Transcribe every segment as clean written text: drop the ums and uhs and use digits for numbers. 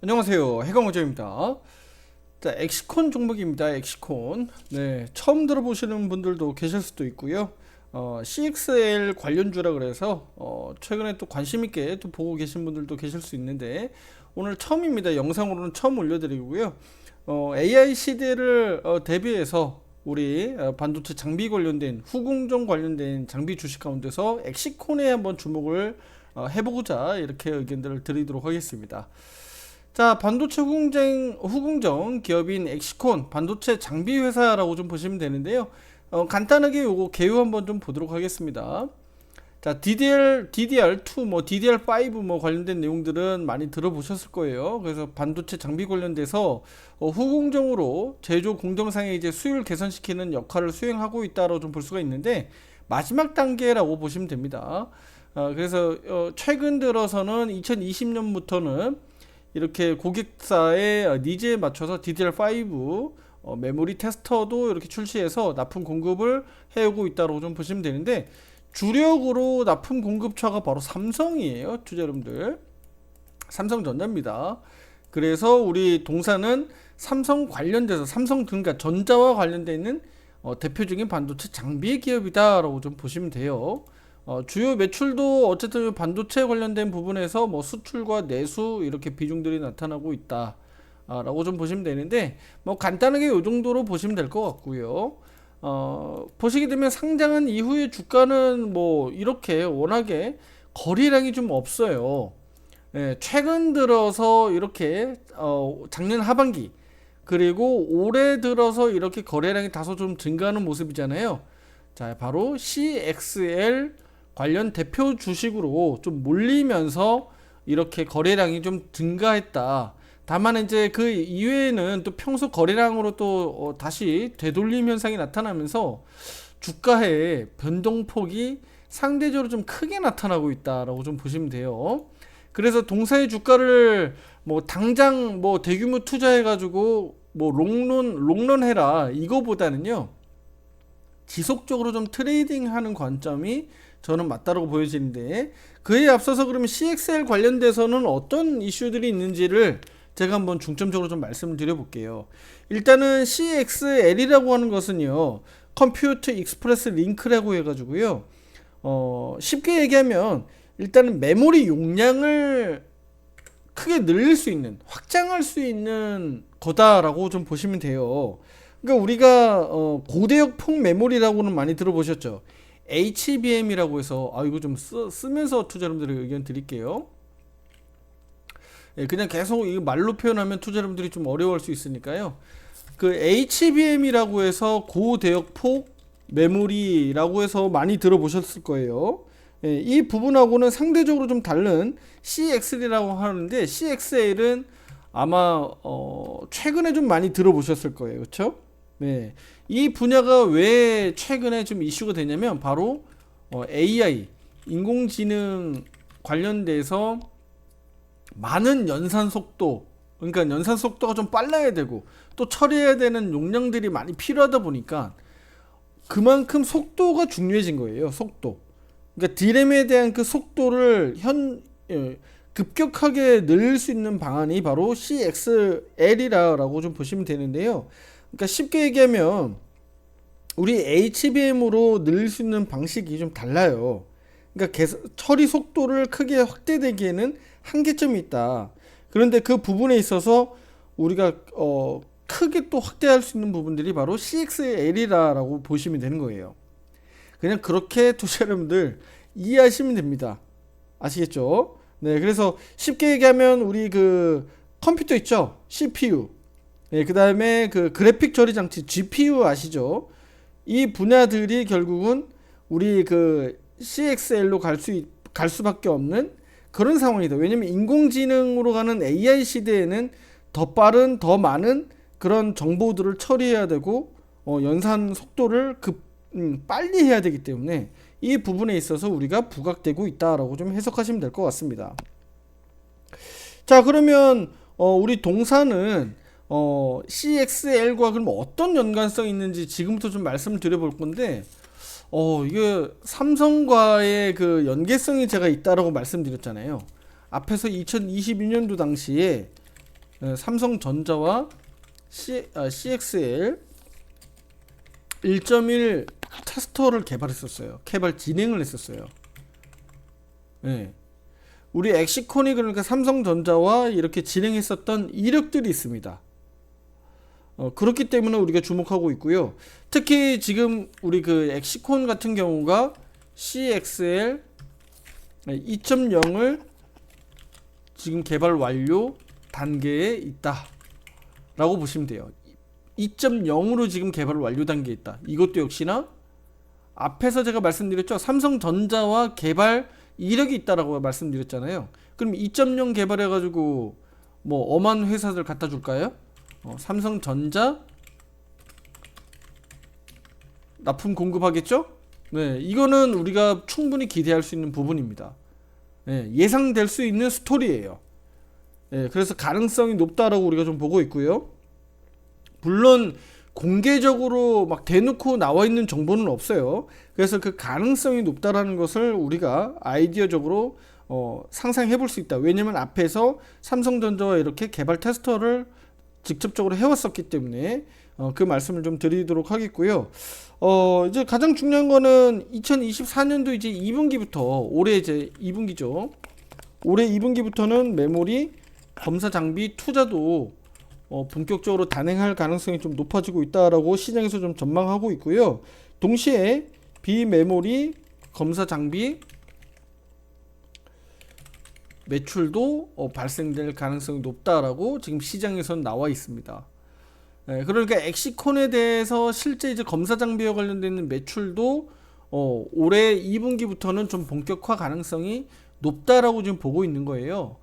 안녕하세요. 해강호재입니다. 자, 엑시콘 종목입니다. 엑시콘. 네, 처음 들어보시는 분들도 계실 수도 있고요. CXL 관련주라 그래서 최근에 또 관심 있게 또 보고 계신 분들도 계실 수 있는데 오늘 처음입니다. 영상으로는 처음 올려드리고요. AI 시대를 대비해서 우리 반도체 장비 관련된 후공정 관련된 장비 주식 가운데서 엑시콘에 한번 주목을 해보고자 이렇게 의견들을 드리도록 하겠습니다. 자, 반도체 후공정 기업인 엑시콘 반도체 장비 회사라고 좀 보시면 되는데요. 간단하게 요거 개요 한번 좀 보도록 하겠습니다. 자, DDR2, 뭐 DDR5 뭐 관련된 내용들은 많이 들어보셨을 거예요. 그래서 반도체 장비 관련돼서 후공정으로 제조 공정상의 이제 수율 개선시키는 역할을 수행하고 있다고 좀 볼 수가 있는데 마지막 단계라고 보시면 됩니다. 그래서 최근 들어서는 2020년부터는 이렇게 고객사의 니즈에 맞춰서 DDR5 메모리 테스터도 이렇게 출시해서 납품 공급을 해오고 있다고 좀 보시면 되는데 주력으로 납품 공급처가 바로 삼성이에요. 투자 여러분들, 삼성전자입니다. 그래서 우리 동사는 삼성 관련돼서 삼성 등가 전자와 관련되어 있는 대표적인 반도체 장비 기업이다라고 좀 보시면 돼요. 주요 매출도 어쨌든 반도체 관련된 부분에서 뭐 수출과 내수 이렇게 비중들이 나타나고 있다 라고 좀 보시면 되는데 뭐 간단하게 이 정도로 보시면 될 것 같고요. 보시게 되면 상장한 이후의 주가는 뭐 이렇게 워낙에 거래량이 좀 없어요. 예, 최근 들어서 이렇게 작년 하반기 그리고 올해 들어서 이렇게 거래량이 다소 좀 증가하는 모습이잖아요. 자, 바로 CXL 관련 대표 주식으로 좀 몰리면서 이렇게 거래량이 좀 증가했다. 다만 이제 그 이외에는 또 평소 거래량으로 또 다시 되돌림 현상이 나타나면서 주가의 변동폭이 상대적으로 좀 크게 나타나고 있다라고 좀 보시면 돼요. 그래서 동사의 주가를 뭐 당장 뭐 대규모 투자해가지고 뭐 롱런 해라 이거보다는요, 지속적으로 좀 트레이딩하는 관점이 저는 맞다라고 보여지는데, 그에 앞서서 그러면 CXL 관련돼서는 어떤 이슈들이 있는지를 제가 한번 중점적으로 좀 말씀을 드려볼게요. 일단은 CXL이라고 하는 것은요, 컴퓨터 익스프레스 링크라고 해가지고요, 쉽게 얘기하면 일단은 메모리 용량을 크게 늘릴 수 있는, 확장할 수 있는 거다라고 좀 보시면 돼요. 그러니까 우리가 고대역 폭 메모리라고는 많이 들어보셨죠. HBM이라고 해서 이거 좀 쓰면서 투자 여러분들의 의견 드릴게요. 예, 그냥 계속 이 말로 표현하면 투자 여러분들이 좀 어려워할 수 있으니까요. 그 HBM이라고 해서 고대역 폭 메모리라고 해서 많이 들어보셨을 거예요. 예, 이 부분하고는 상대적으로 좀 다른 CXL이라고 하는데, CXL은 아마 최근에 좀 많이 들어보셨을 거예요. 그렇죠? 네. 이 분야가 왜 최근에 좀 이슈가 되냐면 바로 AI 인공지능 관련돼서 많은 연산 속도, 그러니까 연산 속도가 좀 빨라야 되고 또 처리해야 되는 용량들이 많이 필요하다 보니까 그만큼 속도가 중요해진 거예요. 속도. 그러니까 D램에 대한 그 속도를 급격하게 늘릴 수 있는 방안이 바로 CXL이라고 좀 보시면 되는데요. 그러니까 쉽게 얘기하면 우리 HBM으로 늘릴 수 있는 방식이 좀 달라요. 그러니까 처리 속도를 크게 확대되기에는 한계점이 있다. 그런데 그 부분에 있어서 우리가 크게 또 확대할 수 있는 부분들이 바로 CXL이라고 보시면 되는 거예요. 그냥 그렇게 투자 여러분들 이해하시면 됩니다. 아시겠죠? 네, 그래서 쉽게 얘기하면 우리 그 컴퓨터 있죠? CPU. 네, 그 다음에 그 그래픽 처리 장치 GPU 아시죠? 이 분야들이 결국은 우리 그 CXL로 갈 수밖에 없는 그런 상황이다. 왜냐면 인공지능으로 가는 AI 시대에는 더 빠른, 더 많은 그런 정보들을 처리해야 되고 연산 속도를 빨리 해야 되기 때문에 이 부분에 있어서 우리가 부각되고 있다라고 좀 해석하시면 될 것 같습니다. 자, 그러면 우리 동사는 CXL과 그럼 어떤 연관성이 있는지 지금부터 좀 말씀을 드려볼 건데, 이게 삼성과의 그 연계성이 제가 있다라고 말씀드렸잖아요. 앞에서 2022년도 당시에 삼성전자와 CXL 1.1 테스터를 개발했었어요. 개발 진행을 했었어요. 네. 우리 엑시콘이 그러니까 삼성전자와 이렇게 진행했었던 이력들이 있습니다. 그렇기 때문에 우리가 주목하고 있고요. 특히 지금 우리 그 엑시콘 같은 경우가 CXL 2.0을 지금 개발 완료 단계에 있다 라고 보시면 돼요. 2.0으로 지금 개발 완료 단계에 있다. 이것도 역시나 앞에서 제가 말씀드렸죠. 삼성전자와 개발 이력이 있다라고 말씀드렸잖아요. 그럼 2.0 개발해가지고 뭐 엄한 회사들 갖다 줄까요? 삼성전자 납품 공급하겠죠? 네, 이거는 우리가 충분히 기대할 수 있는 부분입니다. 네, 예상될 수 있는 스토리예요. 네, 그래서 가능성이 높다라고 우리가 좀 보고 있고요. 물론 공개적으로 막 대놓고 나와 있는 정보는 없어요. 그래서 그 가능성이 높다라는 것을 우리가 아이디어적으로 상상해 볼 수 있다. 왜냐면 앞에서 삼성전자와 이렇게 개발 테스터를 직접적으로 해왔었기 때문에 그 말씀을 좀 드리도록 하겠고요. 이제 가장 중요한 거는 2024년도 이제 2분기부터 올해 이제 2분기죠. 올해 2분기부터는 메모리 검사 장비 투자도 본격적으로 단행할 가능성이 좀 높아지고 있다라고 시장에서 좀 전망하고 있고요. 동시에 비메모리 검사 장비 매출도 발생될 가능성이 높다라고 지금 시장에선 나와 있습니다. 그러니까 엑시콘에 대해서 실제 이제 검사 장비와 관련된 매출도 올해 2분기부터는 좀 본격화 가능성이 높다라고 지금 보고 있는 거예요.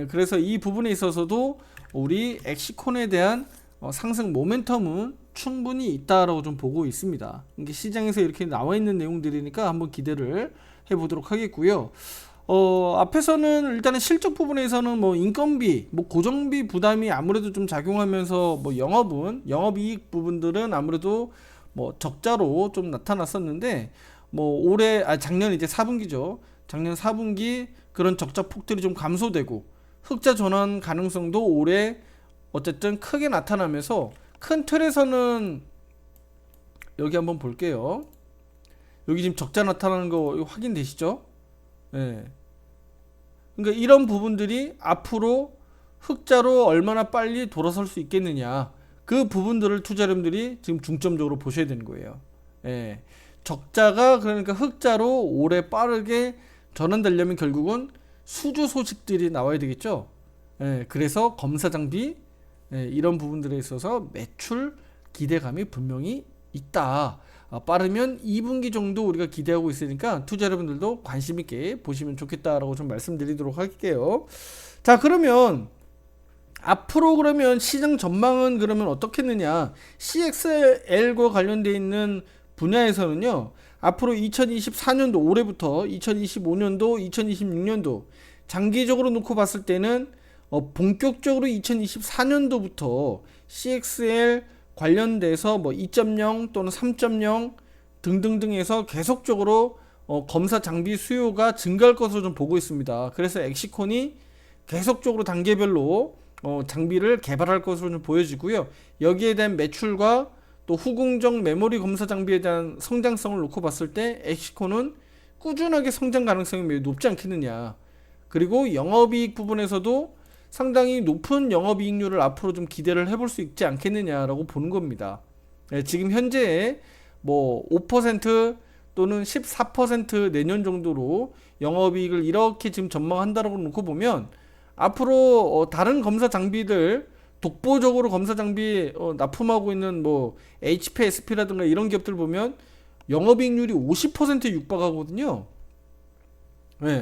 그래서 이 부분에 있어서도 우리 엑시콘에 대한 상승 모멘텀은 충분히 있다라고 좀 보고 있습니다. 이게 시장에서 이렇게 나와 있는 내용들이니까 한번 기대를 해보도록 하겠고요. 앞에서는 일단은 실적 부분에서는 뭐 인건비, 뭐 고정비 부담이 아무래도 좀 작용하면서 뭐 영업이익 부분들은 아무래도 뭐 적자로 좀 나타났었는데 뭐 작년 이제 4분기죠. 작년 4분기 그런 적자 폭들이 좀 감소되고 흑자 전환 가능성도 올해 어쨌든 크게 나타나면서 큰 틀에서는 여기 한번 볼게요. 여기 지금 적자 나타나는 거 확인되시죠? 네. 그러니까 이런 부분들이 앞으로 흑자로 얼마나 빨리 돌아설 수 있겠느냐, 그 부분들을 투자자분들이 지금 중점적으로 보셔야 되는 거예요. 예. 적자가 그러니까 흑자로 올해 빠르게 전환되려면 결국은 수주 소식들이 나와야 되겠죠. 예. 그래서 검사 장비 이런 부분들에 있어서 매출 기대감이 분명히 있다. 빠르면 2분기 정도 우리가 기대하고 있으니까 투자 여러분들도 관심 있게 보시면 좋겠다라고 좀 말씀드리도록 할게요. 자, 그러면 앞으로 그러면 시장 전망은 그러면 어떻겠느냐? CXL과 관련되어 있는 분야에서는요. 앞으로 2024년도 올해부터 2025년도, 2026년도 장기적으로 놓고 봤을 때는 본격적으로 2024년도부터 CXL 관련돼서 뭐 2.0 또는 3.0 등등등에서 계속적으로 검사 장비 수요가 증가할 것으로 좀 보고 있습니다. 그래서 엑시콘이 계속적으로 단계별로 장비를 개발할 것으로 좀 보여지고요. 여기에 대한 매출과 또 후공정 메모리 검사 장비에 대한 성장성을 놓고 봤을 때 엑시콘은 꾸준하게 성장 가능성이 매우 높지 않겠느냐. 그리고 영업이익 부분에서도 상당히 높은 영업이익률을 앞으로 좀 기대를 해볼 수 있지 않겠느냐라고 보는 겁니다. 지금 현재 뭐 5% 또는 14% 내년 정도로 영업이익을 이렇게 지금 전망한다라고 놓고 보면 앞으로 다른 검사 장비들 독보적으로 검사 장비 납품하고 있는 뭐 HP, SP라든가 이런 기업들 보면 영업이익률이 50% 육박하거든요.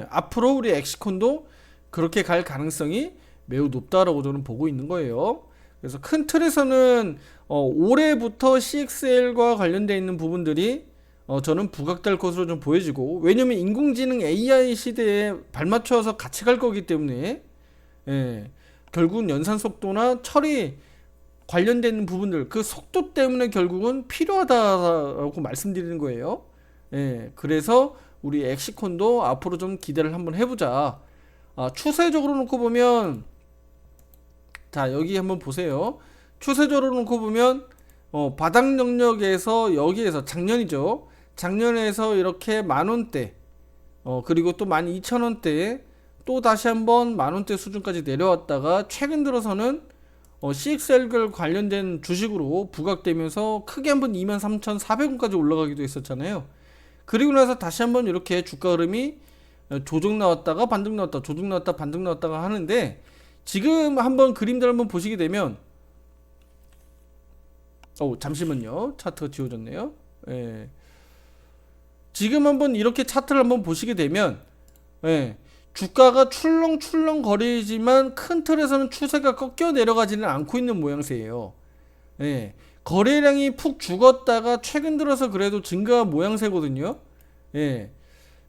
앞으로 우리 엑시콘도 그렇게 갈 가능성이 매우 높다라고 저는 보고 있는 거예요. 그래서 큰 틀에서는 올해부터 CXL과 관련되어 있는 부분들이 저는 부각될 것으로 좀 보여지고, 왜냐면 인공지능 AI 시대에 발맞춰서 같이 갈 거기 때문에 결국은 연산 속도나 처리 관련되는 부분들, 그 속도 때문에 결국은 필요하다라고 말씀드리는 거예요. 그래서 우리 엑시콘도 앞으로 좀 기대를 한번 해보자. 추세적으로 놓고 보면 자, 여기 한번 보세요. 추세적으로 놓고 보면 바닥 영역에서 여기에서 작년이죠. 작년에서 이렇게 만원대, 그리고 또 12,000원대, 또 다시 한번 만원대 수준까지 내려왔다가 최근 들어서는 CXL 관련된 주식으로 부각되면서 크게 한번 23,400원까지 올라가기도 했었잖아요. 그리고 나서 다시 한번 이렇게 주가 흐름이 조정 나왔다가 반등 나왔다, 조정 나왔다, 반등 나왔다가 하는데, 지금 한번 그림들 한번 보시게 되면, 잠시만요. 차트가 지워졌네요. 예. 지금 한번 이렇게 차트를 한번 보시게 되면, 예, 주가가 출렁출렁 거리지만 큰 틀에서는 추세가 꺾여 내려가지는 않고 있는 모양새예요. 예, 거래량이 푹 죽었다가 최근 들어서 그래도 증가한 모양새거든요. 예,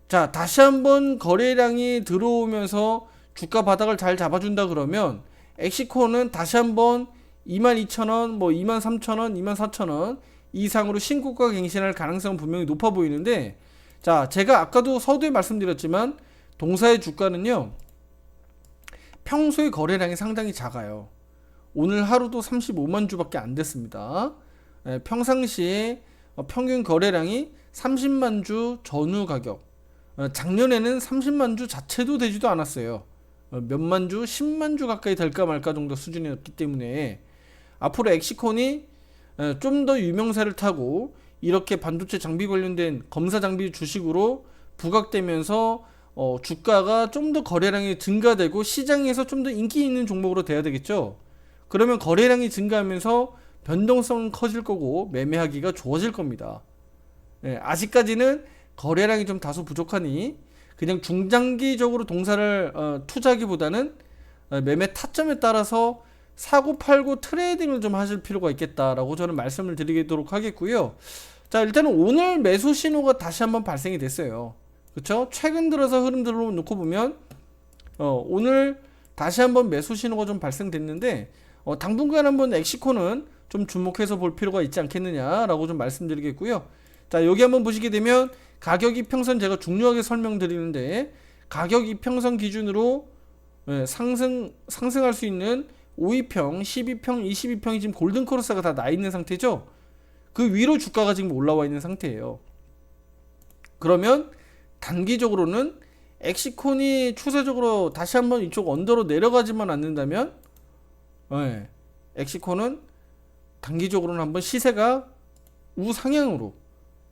자, 다시 한번 거래량이 들어오면서 주가 바닥을 잘 잡아준다 그러면 엑시콘은 다시 한번 22,000원, 뭐 23,000원, 24,000원 이상으로 신고가 갱신할 가능성은 분명히 높아 보이는데, 자, 제가 아까도 서두에 말씀드렸지만 동사의 주가는요, 평소에 거래량이 상당히 작아요. 오늘 하루도 35만 주밖에 안 됐습니다. 평상시에 평균 거래량이 30만 주 전후 가격, 작년에는 30만 주 자체도 되지도 않았어요. 몇만 주, 10만 주 가까이 될까 말까 정도 수준이었기 때문에 앞으로 엑시콘이 좀 더 유명세를 타고 이렇게 반도체 장비 관련된 검사 장비 주식으로 부각되면서 주가가 좀 더 거래량이 증가되고 시장에서 좀 더 인기 있는 종목으로 돼야 되겠죠. 그러면 거래량이 증가하면서 변동성은 커질 거고 매매하기가 좋아질 겁니다. 아직까지는 거래량이 좀 다소 부족하니 그냥 중장기적으로 동사를 투자하기보다는 매매 타점에 따라서 사고 팔고 트레이딩을 좀 하실 필요가 있겠다라고 저는 말씀을 드리도록 하겠고요. 자, 일단은 오늘 매수 신호가 다시 한번 발생이 됐어요. 그쵸? 최근 들어서 흐름들로 놓고 보면 오늘 다시 한번 매수 신호가 좀 발생됐는데, 당분간 한번 엑시콘은 좀 주목해서 볼 필요가 있지 않겠느냐라고 좀 말씀드리겠고요. 자, 여기 한번 보시게 되면 가격 이평선 제가 중요하게 설명드리는데, 가격 이평선 기준으로 상승할 수 있는 5위평, 12평, 22평이 지금 골든 크로스가 다 나 있는 상태죠. 그 위로 주가가 지금 올라와 있는 상태예요. 그러면 단기적으로는 엑시콘이 추세적으로 다시 한번 이쪽 언더로 내려가지만 않는다면, 엑시콘은 단기적으로는 한번 시세가 우상향으로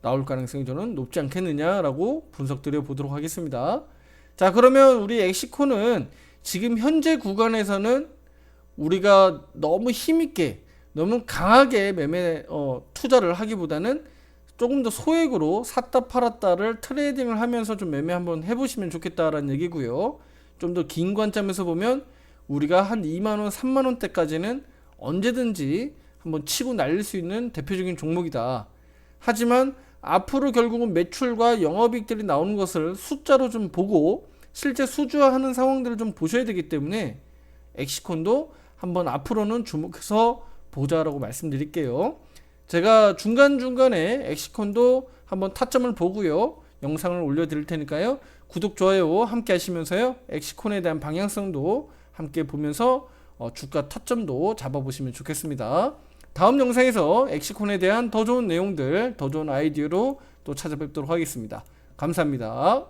나올 가능성이 저는 높지 않겠느냐라고 분석드려 보도록 하겠습니다. 자, 그러면 우리 엑시콘은 지금 현재 구간에서는 우리가 너무 힘있게, 너무 강하게 매매 투자를 하기보다는 조금 더 소액으로 샀다 팔았다를 트레이딩을 하면서 좀 매매 한번 해보시면 좋겠다라는 얘기고요. 좀 더 긴 관점에서 보면 우리가 한 2만원, 3만원대까지는 언제든지 한번 치고 날릴 수 있는 대표적인 종목이다. 하지만 앞으로 결국은 매출과 영업이익들이 나오는 것을 숫자로 좀 보고 실제 수주화하는 상황들을 좀 보셔야 되기 때문에 엑시콘도 한번 앞으로는 주목해서 보자라고 말씀드릴게요. 제가 중간중간에 엑시콘도 한번 타점을 보고요, 영상을 올려드릴 테니까요, 구독, 좋아요 함께 하시면서요, 엑시콘에 대한 방향성도 함께 보면서 주가 타점도 잡아보시면 좋겠습니다. 다음 영상에서 엑시콘에 대한 더 좋은 내용들, 더 좋은 아이디어로 또 찾아뵙도록 하겠습니다. 감사합니다.